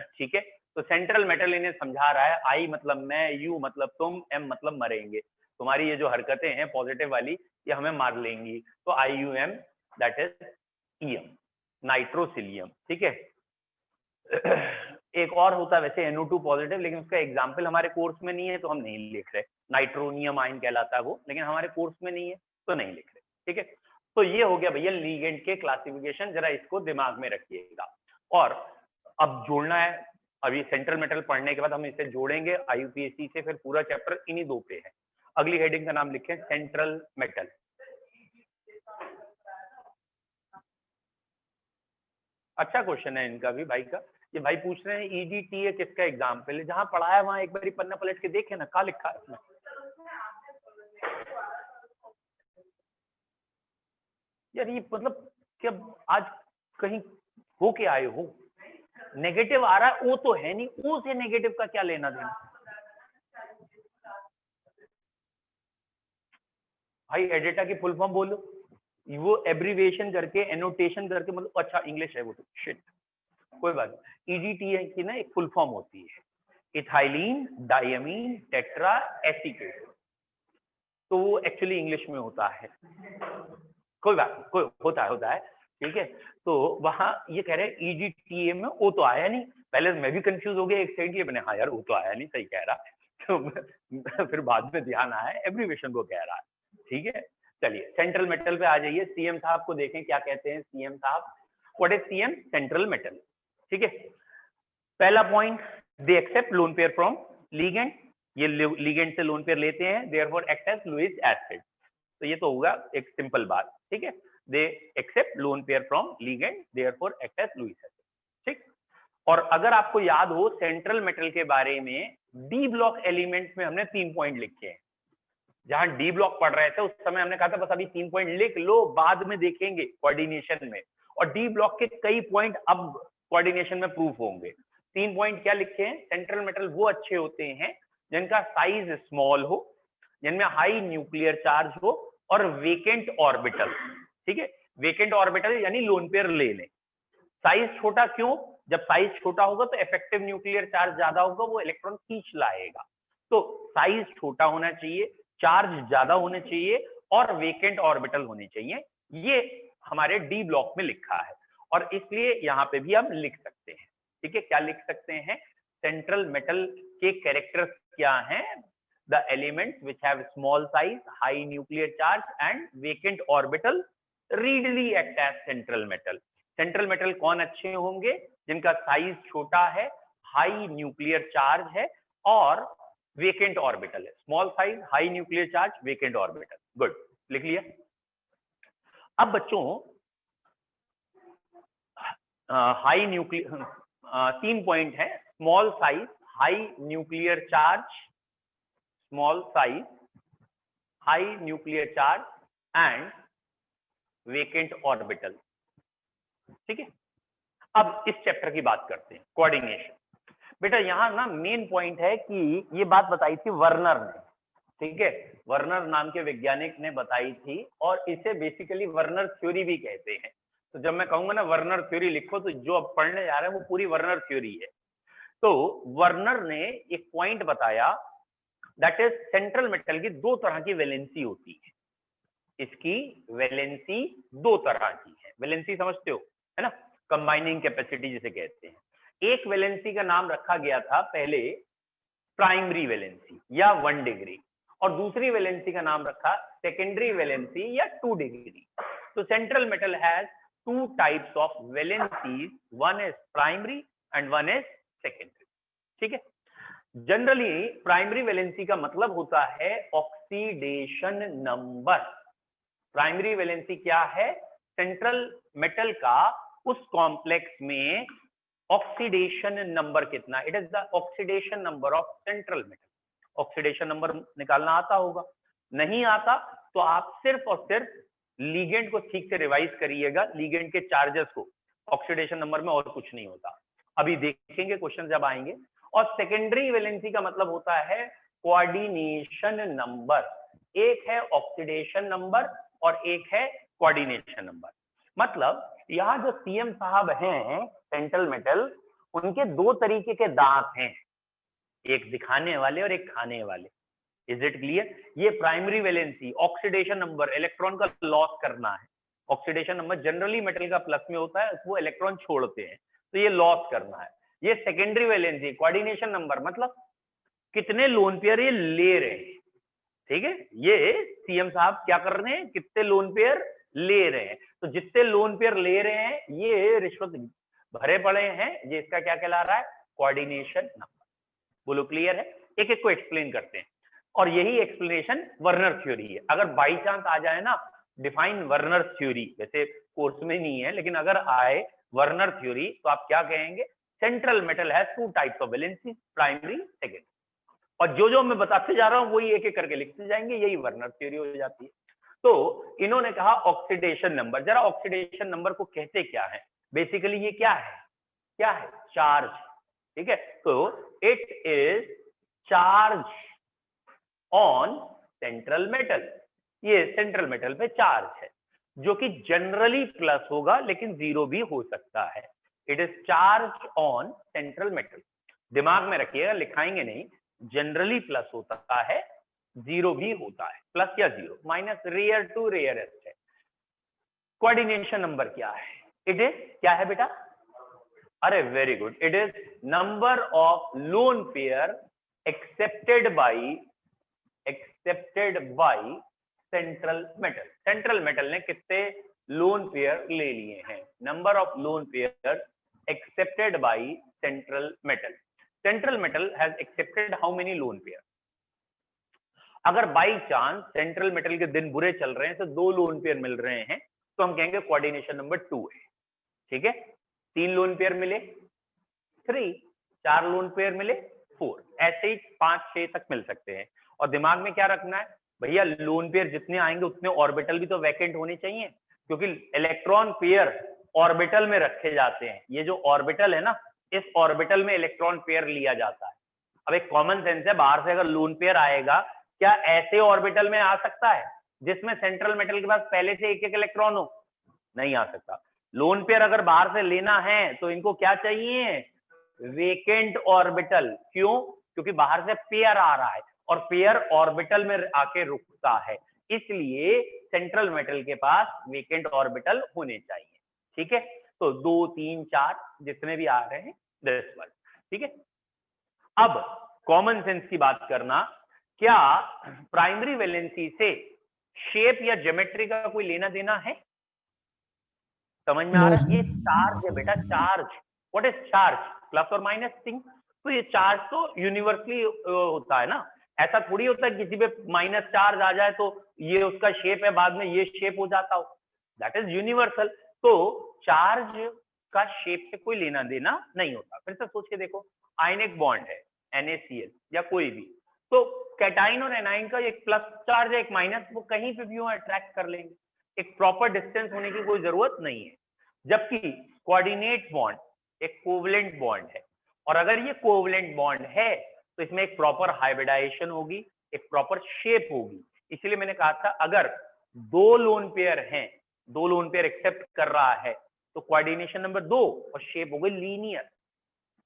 S1: ठीक है, तो सेंट्रल मेटल इन्हें समझा रहा है, I मतलब मैं, U मतलब तुम, M मतलब मरेंगे, तुम्हारी ये जो हरकतें हैं पॉजिटिव वाली ये हमें मार लेंगी। तो IUM दैट इज EM, नाइट्रोसिलियम। ठीक है, एक और होता है वैसे NO2 पॉजिटिव, लेकिन उसका एग्जाम्पल हमारे कोर्स में नहीं है तो हम नहीं लिख रहे। नाइट्रोनियम आयन कहलाता है वो, लेकिन हमारे कोर्स में नहीं है तो नहीं लिख रहे। ठीक है, तो ये हो गया भैया लीगेंड के क्लासिफिकेशन, जरा इसको दिमाग में रखिएगा। और अब जोड़ना है, अभी सेंट्रल मेटल पढ़ने के बाद हम इसे जोड़ेंगे IUPAC से, फिर पूरा चैप्टर इन्हीं दो पे है। अगली हेडिंग का नाम लिखें सेंट्रल मेटल। अच्छा क्वेश्चन है इनका भी भाई का, ये भाई पूछ रहे हैं EDTA किसका एग्जाम्पल है? जहां पढ़ा है वहां एक बार पन्ना पलट के देखे ना, क्या लिखा है इसमें। यार ये मतलब क्या आज कहीं हो के आए हो? नेगेटिव आ रहा है, वो तो है नहीं, ओ से नेगेटिव का क्या लेना देना भाई? एडिटा की फुल फॉर्म बोलो, वो एब्रीविएशन करके एनोटेशन करके, मतलब अच्छा इंग्लिश है वो तो शिट, कोई बात नहीं। EDTA की ना एक फुल फॉर्म होती है इथाइलिन डायमीन टेट्रा एसीटेट, तो वो एक्चुअली इंग्लिश में होता है, कोई बात नहीं, कोई होता है। ठीक है, तो वहां ये कह रहे हैं EDTA में वो तो आया नहीं। पहले मैं भी कंफ्यूज हो गया एक सेकंड के लिए, मैंने हाँ यार वो तो आया नहीं, सही कह रहा है। तो फिर बाद में ध्यान आया एब्रीविएशन को कह रहा है। ठीक है, चलिए सेंट्रल मेटल पे आ जाइए। CM साहब को देखें क्या कहते हैं CM साहब। What is CM? Central metal. ठीक है, पहला point, they accept lone pair from ligand. ये लिगेंड से लोन पेयर लेते हैं, therefore act as Lewis acid. तो ये तो होगा एक सिंपल बात, ठीक है। They accept lone pair from ligand, therefore act as Lewis acid, ठीक। और अगर आपको याद हो सेंट्रल मेटल के बारे में, डी ब्लॉक एलिमेंट्स में हमने 3 पॉइंट लिखे हैं। जहां डी ब्लॉक पढ़ रहे थे उस समय हमने कहा था बस अभी 3 पॉइंट लिख लो, बाद में देखेंगे कोऑर्डिनेशन में। और डी ब्लॉक के कई पॉइंट अब कोऑर्डिनेशन में प्रूफ होंगे। 3 पॉइंट क्या लिखे हैं? सेंट्रल मेटल वो अच्छे होते हैं जिनका साइज स्मॉल हो, जिनमें हाई न्यूक्लियर चार्ज हो और वेकेंट ऑर्बिटल, ठीक है। वेकेंट ऑर्बिटल यानी लोन पेयर ले लें। साइज छोटा क्यों? जब साइज छोटा होगा तो इफेक्टिव न्यूक्लियर चार्ज ज्यादा होगा, वो इलेक्ट्रॉन खींच लाएगा। तो साइज छोटा होना चाहिए, चार्ज ज्यादा होने चाहिए और वेकेंट ऑर्बिटल होने चाहिए। ये हमारे डी ब्लॉक में लिखा है और इसलिए यहाँ पे भी हम लिख सकते हैं, ठीक है। क्या लिख सकते हैं? सेंट्रल मेटल के कैरेक्टर्स क्या हैं? The elements which have small size, high nuclear charge and vacant orbital readily act as central metal. Central metal कौन अच्छे होंगे? जिनका साइज छोटा है, हाई न्यूक्लियर चार्ज है और वेकेंट ऑर्बिटल है। Small size, high nuclear charge, vacant orbital. Good, लिख लिया। अब बच्चों हाई न्यूक्लियर 3 पॉइंट है, small size, high nuclear charge, small size, high nuclear charge and vacant orbital, ठीक है। अब इस चैप्टर की बात करते हैं, कोऑर्डिनेशन। बेटा यहाँ ना मेन पॉइंट है कि ये बात बताई थी वर्नर ने, ठीक है। वर्नर नाम के वैज्ञानिक ने बताई थी और इसे बेसिकली वर्नर थ्योरी भी कहते हैं। तो जब मैं कहूंगा ना वर्नर थ्योरी लिखो, तो जो अब पढ़ने जा रहे हैं वो पूरी वर्नर थ्योरी है। तो वर्नर ने एक पॉइंट बताया, दैट इज सेंट्रल मेटल की 2 तरह की वैलेंसी होती है। इसकी वैलेंसी 2 तरह की है। वैलेंसी समझते हो, है ना? कंबाइनिंग कैपेसिटी जिसे कहते हैं। एक वैलेंसी का नाम रखा गया था पहले प्राइमरी वैलेंसी या 1 डिग्री, और दूसरी वैलेंसी का नाम रखा सेकेंडरी वैलेंसी या 2 डिग्री। तो central metal has 2 types of valencies, one is primary and one is secondary, ठीक है। जनरली प्राइमरी वैलेंसी का मतलब होता है ऑक्सीडेशन नंबर। प्राइमरी वैलेंसी क्या है? सेंट्रल मेटल का उस कॉम्प्लेक्स में ऑक्सीडेशन नंबर कितना, it is the oxidation number of central metal. Oxidation number निकालना आता होगा? नहीं आता तो आप सिर्फ और सिर्फ लीगेंड को ठीक से रिवाइज करिएगा, लीगेंड के चार्जेस को। ऑक्सीडेशन नंबर में और कुछ नहीं होता, अभी देखेंगे क्वेश्चन जब आएंगे। और सेकेंडरी वैलेंसी का मतलब होता है कोऑर्डिनेशन नंबर। एक है ऑक्सीडेशन नंबर और एक है कोऑर्डिनेशन नंबर। मतलब यहाँ जो सीएम साहब हैं सेंट्रल मेटल, उनके 2 तरीके के दांत हैं, एक दिखाने वाले और एक खाने वाले। Is it clear? ये primary valency oxidation number, electron का लॉस करना है। ऑक्सीडेशन नंबर जनरली मेटल का प्लस में होता है, वो इलेक्ट्रॉन छोड़ते हैं, तो ये लॉस करना है। ये सेकेंडरी वैलेंसी कोऑर्डिनेशन नंबर, मतलब कितने लोन पेयर ये ले रहे हैं, ठीक है। ये सीएम साहब क्या कर रहे हैं? कितने लोन पेयर ले रहे हैं। तो जितने लोन पेयर ले रहे हैं ये रिश्वत भरे पड़े हैं, ये इसका क्या कहला रहा है? Coordination number. बोलो क्लियर है? एक एक को एक्सप्लेन करते हैं और यही एक्सप्लेनेशन वर्नर थ्योरी है। अगर बाई चांस आ जाए ना डिफाइन वर्नर थ्योरी, वैसे कोर्स में नहीं है लेकिन अगर आए वर्नर थ्योरी, तो आप क्या कहेंगे? Central metal has 2 types of valency, primary, secondary. और जो मैं बताते जा रहा हूं वही एक एक करके लिखते जाएंगे, यही वर्नर थ्योरी हो जाती है। तो इन्होंने कहा ऑक्सीडेशन नंबर। जरा ऑक्सीडेशन नंबर को कहते क्या है? बेसिकली ये क्या है? क्या है? चार्ज, ठीक है। तो it is charge on central metal. ये सेंट्रल मेटल पे चार्ज है जो कि जनरली प्लस होगा लेकिन 0 भी हो सकता है। It is charge on central metal. दिमाग में रखिएगा, लिखाएंगे नहीं, जनरली प्लस होता है, 0 भी होता है, प्लस या 0, माइनस रेयर टू रेयरेस्ट है। कोऑर्डिनेशन नंबर क्या है? इट इज क्या है बेटा? अरे very good, it is number of lone pair accepted by central metal. Central metal ने कितने लोन पेयर ले लिए हैं? Number of lone pair accepted by central metal. Central metal has accepted how many lone pair? अगर by chance central metal के दिन बुरे चल रहे हैं तो 2 लोन पेयर मिल रहे हैं तो हम कहेंगे कोऑर्डिनेशन नंबर 2 है। ठीक है, 3 लोन पेयर मिले 3, 4 लोन पेयर मिले 4, ऐसे ही 5 6 तक मिल सकते हैं। और दिमाग में क्या रखना है भैया, लोन पेयर जितने आएंगे उतने ऑर्बिटल भी तो वैकेंट होने चाहिए, क्योंकि इलेक्ट्रॉन पेयर ऑर्बिटल में रखे जाते हैं। ये जो ऑर्बिटल है ना, इस ऑर्बिटल में इलेक्ट्रॉन पेयर लिया जाता है। अब एक कॉमन सेंस है, बाहर से अगर लोन पेयर आएगा, क्या ऐसे ऑर्बिटल में आ सकता है जिसमें सेंट्रल मेटल के पास पहले से एक एक इलेक्ट्रॉन हो? नहीं आ सकता। लोन पेयर अगर बाहर से लेना है तो इनको क्या चाहिए? Vacant orbital. क्यों? क्योंकि बाहर से पेयर आ रहा है और पेयर ऑर्बिटल में आके रुकता है, इसलिए सेंट्रल मेटल के पास वेकेंट ऑर्बिटल होने चाहिए। ठीक है, तो 2 3 4 जितने भी आ रहे हैं दिस वन। ठीक है, अब कॉमन सेंस की बात करना, क्या प्राइमरी वैलेंसी से शेप या ज्योमेट्री का कोई लेना देना है? समझ में आ रहा है? ये चार्ज है बेटा, charge. What is charge? Plus और माइनस थिंग। तो ये चार्ज तो यूनिवर्सली होता है ना, ऐसा थोड़ी होता है किसी पे माइनस चार्ज आ जाए तो ये उसका शेप है, बाद में ये शेप हो जाता हो। That is universal. तो चार्ज का शेप से कोई लेना देना नहीं होता। फिर से सोच के देखो, आयनिक बॉन्ड है NaCl या कोई भी, तो कैटाइन और एनाइन का एक प्लस चार्ज है एक माइनस, वो कहीं पे भी अट्रैक्ट कर लेंगे, एक प्रॉपर डिस्टेंस होने की कोई जरूरत नहीं है। जबकि कोऑर्डिनेट बॉन्ड एक कोवलेंट बॉन्ड है, और अगर ये कोवलेंट बॉन्ड है तो इसमें एक प्रॉपर हाइब्रिडाइजेशन होगी, एक प्रॉपर शेप होगी। इसलिए मैंने कहा था अगर 2 लोन पेयर हैं, 2 लोन पेयर एक्सेप्ट कर रहा है तो कोऑर्डिनेशन नंबर 2 और शेप हो गई लीनियर,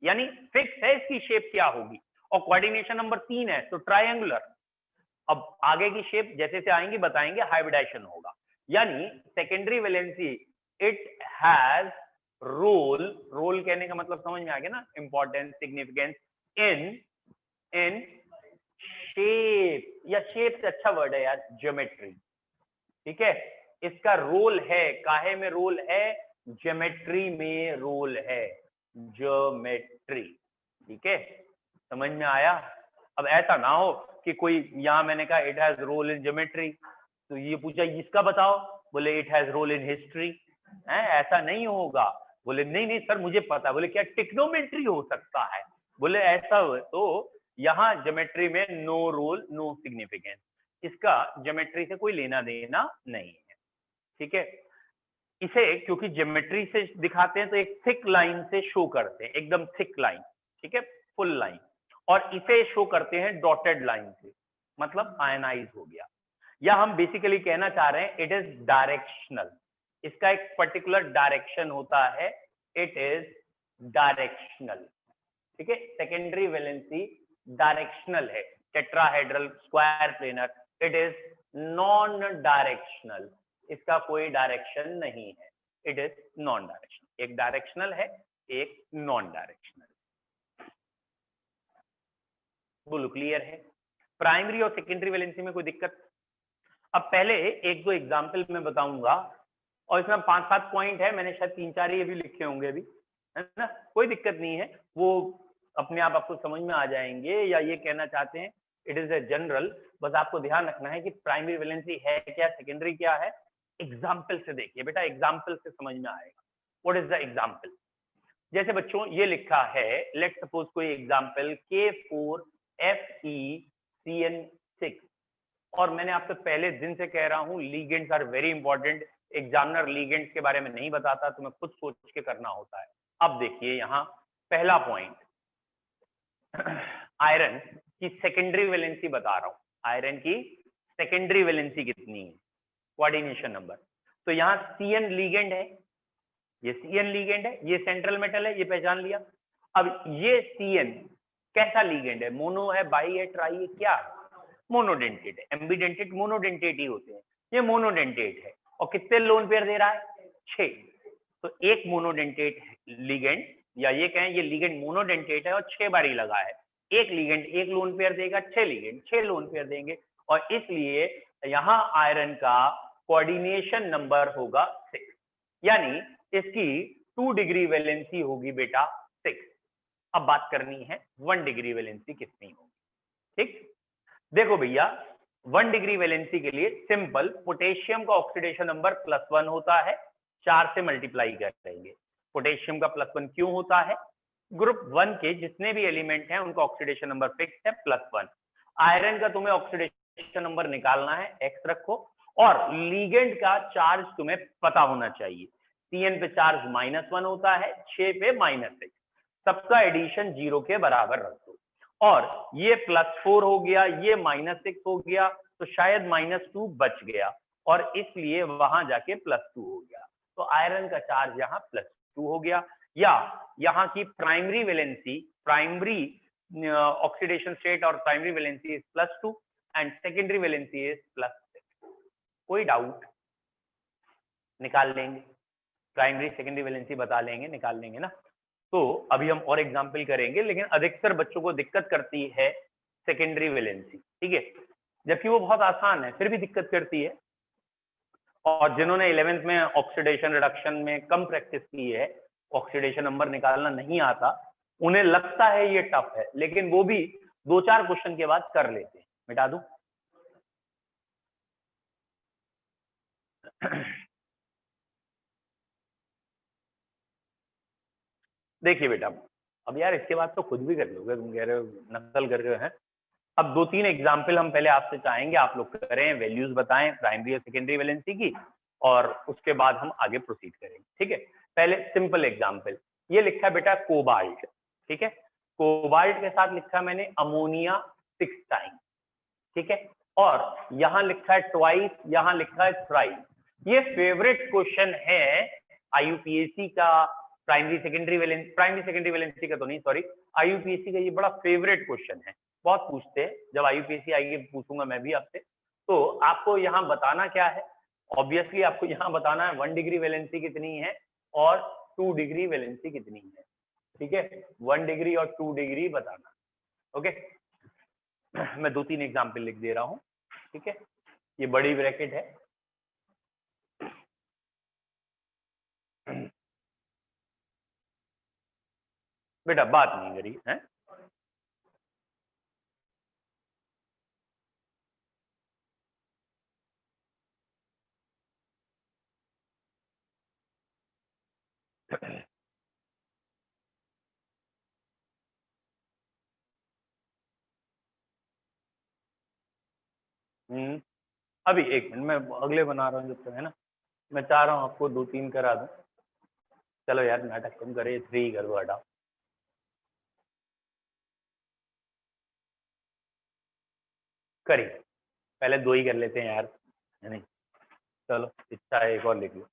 S1: यानी फिक्स है इसकी शेप क्या होगी। और कोऑर्डिनेशन नंबर 3 है तो ट्रायंगुलर। अब आगे की शेप जैसे जैसे आएंगी बताएंगे, हाइब्रिडाइजेशन होगा। यानी secondary valency it has role कहने का मतलब समझ में आ गया ना, इंपॉर्टेंस सिग्निफिकेंस इन शेप, या शेप से अच्छा वर्ड है यार, ज्योमेट्री। ठीक है, इसका रोल है, काहे में रोल है? ज्योमेट्री में रोल है, ज्योमेट्री। ठीक है, समझ में आया? अब ऐसा ना हो कि कोई, यहां मैंने कहा it has role in geometry, तो ये पूछा इसका बताओ, बोले it has role in history. ऐसा नहीं होगा। बोले नहीं नहीं सर मुझे पता। बोले क्या टिक्नोमेट्री हो सकता है? बोले ऐसा हो तो यहाँ ज्योमेट्री में नो रोल नो सिग्निफिकेंस, इसका ज्योमेट्री से कोई लेना देना नहीं है। ठीक है, इसे क्योंकि ज्योमेट्री से दिखाते हैं तो एक थिक लाइन से शो करते हैं, एकदम थिक लाइन। ठीक है, फुल लाइन। और इसे शो करते हैं डॉटेड लाइन से, मतलब आयनाइज हो गया। या हम बेसिकली कहना चाह रहे हैं इट इज डायरेक्शनल, इसका एक पर्टिकुलर डायरेक्शन होता है, इट इज डायरेक्शनल। ठीक है, सेकेंडरी वैलेंसी डायरेक्शनल है, tetrahedral square planar, it is non directional, इसका कोई डायरेक्शन नहीं है, इट इज नॉन डायरेक्शनल। एक डायरेक्शनल है, एक नॉन डायरेक्शनल। बोलो क्लियर है? प्राइमरी और सेकेंडरी वैलेंसी में कोई दिक्कत? अब पहले एक दो एग्जाम्पल मैं बताऊंगा, और इसमें 5-7 पॉइंट है, मैंने शायद 3-4 ये भी लिखे होंगे अभी, है ना? कोई दिक्कत नहीं है, वो अपने आप आपको समझ में आ जाएंगे। या ये कहना चाहते हैं इट इज ए जनरल, बस आपको ध्यान रखना है कि प्राइमरी वैलेंसी है क्या, सेकेंडरी क्या है। एग्जाम्पल से देखिए बेटा, एग्जाम्पल से समझ में आएगा। What is the example? जैसे बच्चों ये लिखा है, लेट सपोज कोई एग्जाम्पल K4FeCN6, और मैंने आपसे पहले दिन से कह रहा हूं ligands are very important. Examiner ligands के बारे में नहीं बताता, तुम्हें खुद सोच के करना होता है। अब देखिए यहाँ पहला पॉइंट, आयरन की सेकेंडरी वैलेंसी बता रहा हूं, आयरन की सेकेंडरी वैलेंसी कितनी है, कोऑर्डिनेशन नंबर। तो यहाँ CN लीगेंड है, ये CN लीगेंड है, ये सेंट्रल मेटल है, ये पहचान लिया। अब ये CN कैसा लीगेंड है? मोनो है, बाई है, ट्राई है, क्या? मोनोडेंटेट है। एम्बीडेंटेट मोनोडेंटेट ही होते हैं, ये मोनोडेंटेट है। और कितने लोन पेयर दे रहा है? 6। तो एक मोनोडेंटेट लीगेंड, या ये कहें ये लीगेंड मोनोडेंटेट है और 6 बार ही लगा है। एक लीगेंड एक लोन पेयर देगा, 6 लीगेंड 6 लोन पेयर देंगे, और इसलिए यहां आयरन का कोऑर्डिनेशन नंबर होगा 6, यानी इसकी 2 डिग्री वैलेंसी होगी बेटा 6। अब बात करनी है 1 डिग्री वैलेंसी कितनी होगी। ठीक, देखो भैया 1 डिग्री वैलेंसी के लिए सिंपल पोटेशियम का ऑक्सीडेशन नंबर +1 होता है, 4 से मल्टीप्लाई करेंगे। पोटेशियम का +1 क्यों होता है? ग्रुप 1 के जितने भी एलिमेंट हैं उनका ऑक्सीडेशन नंबर फिक्स है +1। आयरन का तुम्हें ऑक्सीडेशन नंबर निकालना है, x रखो, और लीगेंड का चार्ज तुम्हें पता होना चाहिए। Cn पे चार्ज -1 होता है, 6 पे -6। सबका एडिशन 0 के बराबर रख दो, और ये +4 हो गया, ये -6 हो गया, तो शायद -2 बच गया, और इसलिए वहां जाके +2 हो गया। तो आयरन का चार्ज यहाँ +2 हो गया, या यहाँ की primary valency, primary oxidation state और primary valency is +2 and secondary valency is +6। कोई डाउट? निकाल लेंगे, प्राइमरी सेकेंडरी वैलेंसी बता लेंगे, निकाल लेंगे ना। तो अभी हम और एग्जाम्पल करेंगे, लेकिन अधिकतर बच्चों को दिक्कत करती है सेकेंडरी वैलेंसी, ठीक है, जबकि वो बहुत आसान है, फिर भी दिक्कत करती है। और जिन्होंने 11th में ऑक्सीडेशन रिडक्शन में कम प्रैक्टिस की है, ऑक्सीडेशन नंबर निकालना नहीं आता, उन्हें लगता है ये टफ है, लेकिन वो भी 2-4 क्वेश्चन के बाद कर लेते हैं। मिटा दूं? देखिए बेटा, अब यार इसके बाद तो खुद भी कर लोगे, तुम कह रहे हो नकल कर रहे हैं। अब 2-3 एग्जाम्पल हम पहले आपसे चाहेंगे, आप लोग करें, वैल्यूज बताएं प्राइमरी और सेकेंडरी वैलेंसी की, और उसके बाद हम आगे प्रोसीड करेंगे, ठीक है। पहले सिंपल एग्जाम्पल, ये लिखा है बेटा कोबाल्ट, ठीक है। कोबाल्ट के साथ लिखा मैंने अमोनिया 6 टाइम, ठीक है, और यहाँ लिखा है ट्वाइस, यहाँ लिखा है थ्राइस। ये फेवरेट क्वेश्चन है आईयूपीएससी का, प्राइमरी सेकेंडरी वैलेंसी का तो नहीं, सॉरी, आईयूपीएससी का ये बड़ा फेवरेट क्वेश्चन है, बहुत पूछते हैं। जब आईयूपीएससी आएगी पूछूंगा मैं भी आपसे। तो आपको यहाँ बताना क्या है? ऑब्वियसली आपको यहाँ बताना है 1 डिग्री वैलेंसी कितनी है और 2 डिग्री वैलेंसी कितनी है, ठीक है। 1 डिग्री और 2 डिग्री बताना, ओके। मैं 2-3 एग्जाम्पल लिख दे रहा हूँ, ठीक है। ये बड़ी ब्रैकेट है, बेटा बात नहीं करी है। अभी 1 मिनट, मैं अगले बना रहा हूँ जब तक, है ना। मैं चाह रहा हूँ आपको 2-3 करा दूं। चलो यार नाटक कम करे, 3 कर दो, हटाओ। करिए, पहले 2 ही कर लेते हैं यार, है नहीं। चलो इच्छा है, एक और लिख लो।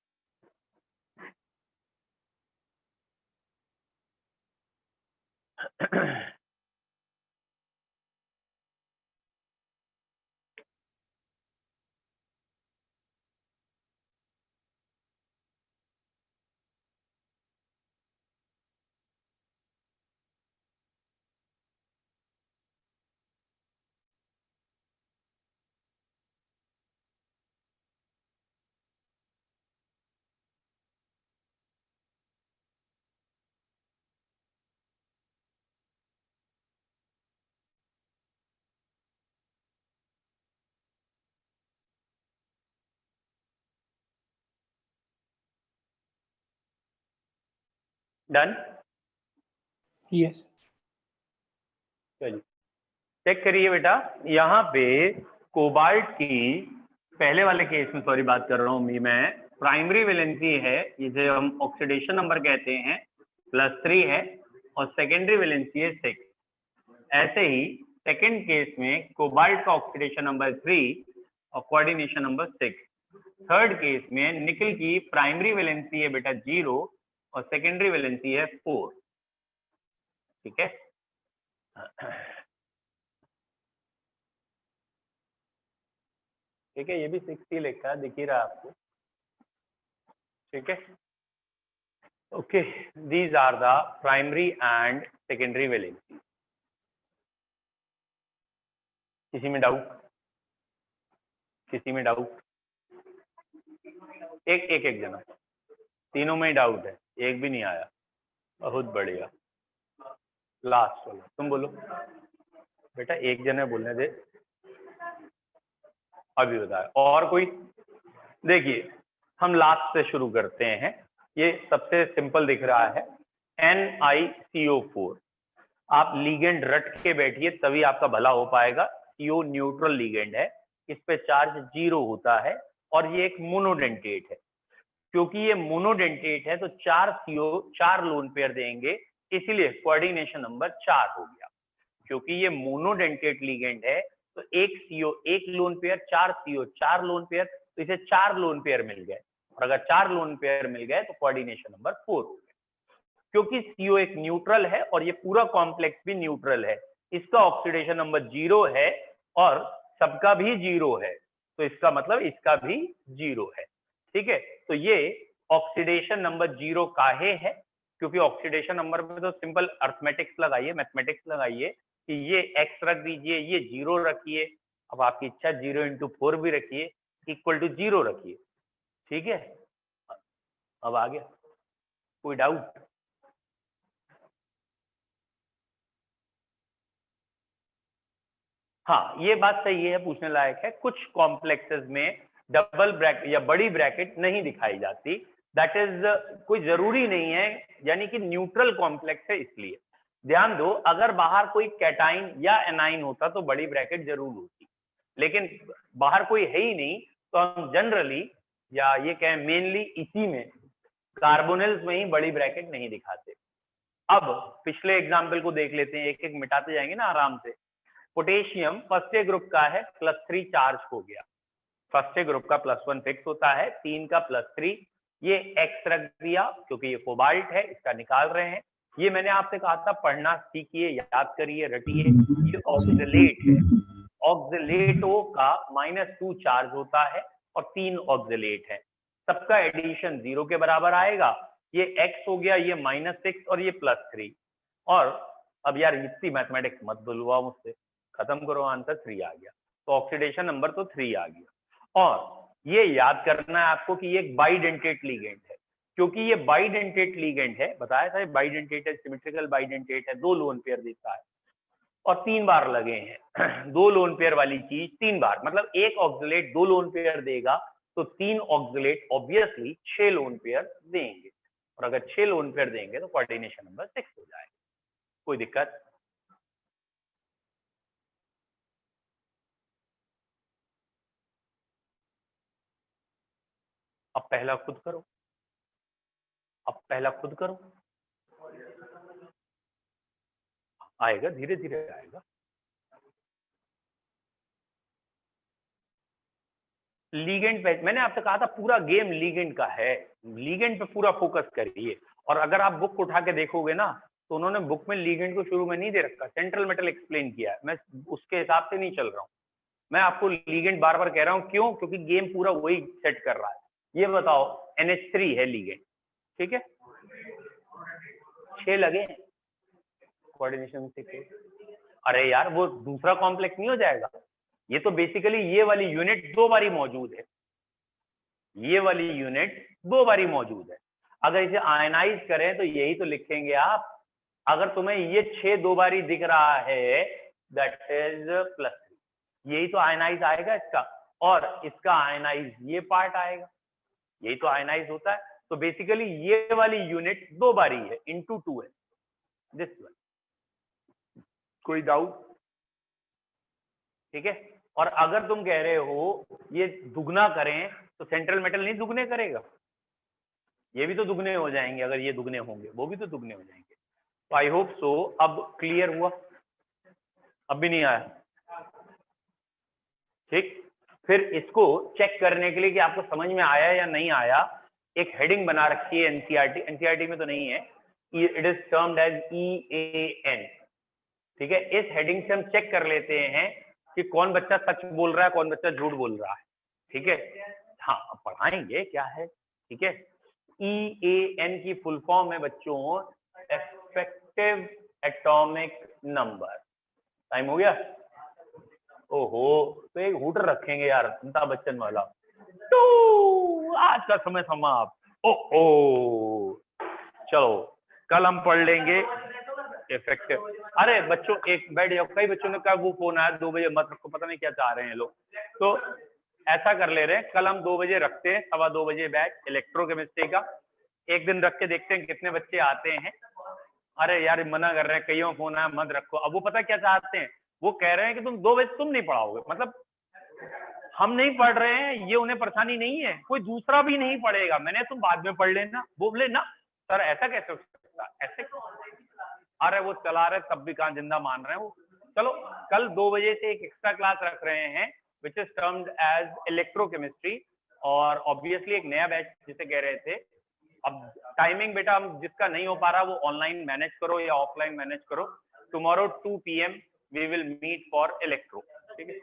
S1: डन?
S2: यस।
S1: चलिए चेक करिए बेटा, यहाँ पे कोबाल्ट की पहले वाले केस में, सॉरी बात कर रहा हूँ मैं, प्राइमरी वैलेंसी है, इसे हम ऑक्सीडेशन नंबर कहते हैं, +3 है, और सेकेंडरी वैलेंसी है 6। ऐसे ही सेकेंड केस में कोबाल्ट का ऑक्सीडेशन नंबर 3 और कोऑर्डिनेशन नंबर 6। थर्ड केस में निकल की प्राइमरी वैलेंसी है बेटा 0 और सेकेंडरी वैलेंसी है 4, ठीक है। ठीक है, ये भी 6 ही लिखा है, दिख ही रहा है आपको, ठीक है। Okay, these are the primary and secondary valency. किसी में डाउट? किसी में डाउट? एक जना, तीनों में ही डाउट है, एक भी नहीं आया, बहुत बढ़िया। लास्ट वाला तुम बोलो बेटा, एक जने बोलने दे। अभी बताया। और कोई? देखिए हम लास्ट से शुरू करते हैं, ये सबसे सिंपल दिख रहा है, NiCO4। आप लीगेंड रट के बैठिए तभी आपका भला हो पाएगा। CO न्यूट्रल लीगेंड है, इस पे चार्ज 0 होता है और ये एक मोनोडेंटेट है। क्योंकि ये मोनोडेंटेट है तो 4 CO 4 लोन पेयर देंगे, इसीलिए कोऑर्डिनेशन नंबर 4 हो गया। क्योंकि ये मोनोडेंटेट लीगेंड है तो एक CO 1 lone pair, 4 CO 4 loan pair, तो इसे 4 लोन पेयर मिल गए। और अगर 4 लोन पेयर मिल गए तो कोऑर्डिनेशन नंबर 4 हो गया। क्योंकि CO एक न्यूट्रल है और ये पूरा कॉम्प्लेक्स भी न्यूट्रल है, इसका ऑक्सीडेशन नंबर 0 है और सबका भी 0 है, तो इसका मतलब इसका भी 0 है। ठीक है, तो ये ऑक्सीडेशन नंबर 0 काहे है? क्योंकि ऑक्सीडेशन नंबर में तो सिंपल अर्थमेटिक्स लगाइए, मैथमेटिक्स लगाइए कि ये x रख दीजिए, ये 0 रखिए, अब आपकी इच्छा 0 इंटू 4 भी रखिए, इक्वल टू 0 रखिए। ठीक है, अब आ गया कोई डाउट? हाँ, ये बात सही है, पूछने लायक है। कुछ कॉम्प्लेक्सेस में डबल ब्रैकेट या बड़ी ब्रैकेट नहीं दिखाई जाती, दैट इज कोई जरूरी नहीं है, यानी कि न्यूट्रल कॉम्प्लेक्स है इसलिए। ध्यान दो, अगर बाहर कोई कैटाइन या एनाइन होता तो बड़ी ब्रैकेट जरूर होती, लेकिन बाहर कोई है ही नहीं, तो हम जनरली या ये कहें मेनली इसी में कार्बोनिल्स में ही बड़ी ब्रैकेट नहीं दिखाते। अब पिछले एग्जाम्पल को देख लेते हैं, एक एक मिटाते जाएंगे ना आराम से। पोटेशियम फर्स्ट ए ग्रुप का है, +3 चार्ज हो गया। फर्स्ट ए ग्रुप का +1 फिक्स होता है, 3 का +3, ये X रख दिया क्योंकि ये कोबाल्ट है, इसका निकाल रहे हैं। ये मैंने आपसे कहा था पढ़ना सीखिए, याद करिए, रटिए। ये ऑक्सिलेट है, ऑक्सिलेटो का -2 चार्ज होता है और 3 ऑक्सिलेट है, सबका एडिशन 0 के बराबर आएगा। ये X हो गया, ये -6 और ये +3। और अब यार इतनी मैथमेटिक्स मत बुलवाओ मुझसे, खत्म करो, आंसर 3 आ गया। तो ऑक्सीडेशन नंबर तो 3 आ गया। और ये याद करना है आपको कि ये एक बाइडेंटेट लीगेंड है। क्योंकि ये बाइडेंटेट लीगेंड है, बताया था बाइडेंटेट है, सिमेट्रिकल बाइडेंटेट है, 2 लोन पेयर देता है और 3 बार लगे हैं। 2 लोन पेयर वाली चीज 3 बार, मतलब एक ऑक्सिलेट 2 लोन पेयर देगा तो 3 ऑक्सिलेट ऑब्वियसली 6 लोन पेयर देंगे, और अगर 6 लोन पेयर देंगे तो कोऑर्डिनेशन नंबर 6 हो जाएगा। कोई दिक्कत? अब पहला खुद करो, अब पहला खुद करो, आएगा, धीरे धीरे आएगा। लीगेंड पे मैंने आपसे कहा था पूरा गेम लीगेंड का है, लीगेंड पे पूरा फोकस करिए। और अगर आप बुक उठा के देखोगे ना तो उन्होंने बुक में लीगेंड को शुरू में नहीं दे रखा, सेंट्रल मेटल एक्सप्लेन किया है, मैं उसके हिसाब से नहीं चल रहा हूँ। मैं आपको लीगेंड बार बार कह रहा हूँ, क्यों? क्योंकि गेम पूरा वही सेट कर रहा है। ये बताओ, NH3 है लीगेंड, ठीक है, 6 लगे कोऑर्डिनेशन से। अरे यार वो दूसरा कॉम्प्लेक्स नहीं हो जाएगा? ये तो बेसिकली ये वाली यूनिट 2 बारी मौजूद है, ये वाली यूनिट 2 बारी मौजूद है। अगर इसे आयनाइज करें तो यही तो लिखेंगे आप। अगर तुम्हें ये 6 2 बारी दिख रहा है, दैट इज +3, यही तो आयनाइज आएगा इसका, और इसका आयनाइज ये पार्ट आएगा, यही तो आयनाइज होता है। तो बेसिकली ये वाली यूनिट 2 बारी है, इंटू 2 है दिस वन। कोई डाउट? ठीक है, और अगर तुम कह रहे हो ये दुगना करें तो सेंट्रल मेटल नहीं दुगने करेगा, ये भी तो दुगने हो जाएंगे। अगर ये दुगने होंगे वो भी तो दुगने हो जाएंगे। तो आई होप सो अब क्लियर हुआ, अब भी नहीं आया? ठीक, फिर इसको चेक करने के लिए कि आपको समझ में आया या नहीं आया, एक हेडिंग बना रखी है एनसीईआरटी, एनसीईआरटी में तो नहीं है, it is termed as EAN। ठीक है, इस हेडिंग से हम चेक कर लेते हैं कि कौन बच्चा सच बोल रहा है, कौन बच्चा झूठ बोल रहा है। ठीक है, हाँ पढ़ाएंगे क्या है। ठीक है, EAN की फुल फॉर्म है बच्चों इफेक्टिव एटॉमिक नंबर। टाइम हो गया? ओहो, तो एक हुटर रखेंगे यार, अमिताभ बच्चन वाला। तो आज का समय समाप्त। ओहो, चलो कल हम पढ़ लेंगे इफेक्टिव। अरे बच्चों एक बैठ जाओ, कई बच्चों ने कहा वो फोन आया 2 बजे मत रखो, पता नहीं क्या चाह रहे हैं लोग। तो ऐसा कर ले रहे हैं, कल हम 2 बजे रखते हैं, 2:15 बजे बैच इलेक्ट्रोकेमिस्ट्री का, एक दिन रख के देखते हैं कितने बच्चे आते हैं। अरे यार मना कर रहे हैं, कईयों फोन आया मत रखो। अब वो पता क्या चाहते हैं, वो कह रहे हैं कि तुम 2 बजे तुम नहीं पढ़ाओगे, मतलब हम नहीं पढ़ रहे हैं ये उन्हें परेशानी नहीं है, कोई दूसरा भी नहीं पढ़ेगा, मैंने तुम बाद में पढ़ लेना। वो बोले ना सर ऐसा कैसे हो सकता, ऐसे अरे वो चला रहे तब भी कहाँ जिंदा मान रहे हैं वो। चलो कल 2 बजे से एक एक्स्ट्रा क्लास रख रहे हैं which is termed as electrochemistry, और ऑब्वियसली एक नया बैच जिसे कह रहे थे। अब टाइमिंग बेटा हम जिसका नहीं हो पा रहा वो ऑनलाइन मैनेज करो या ऑफलाइन मैनेज करो। Tomorrow 2 PM we will meet for electro, ठीक है।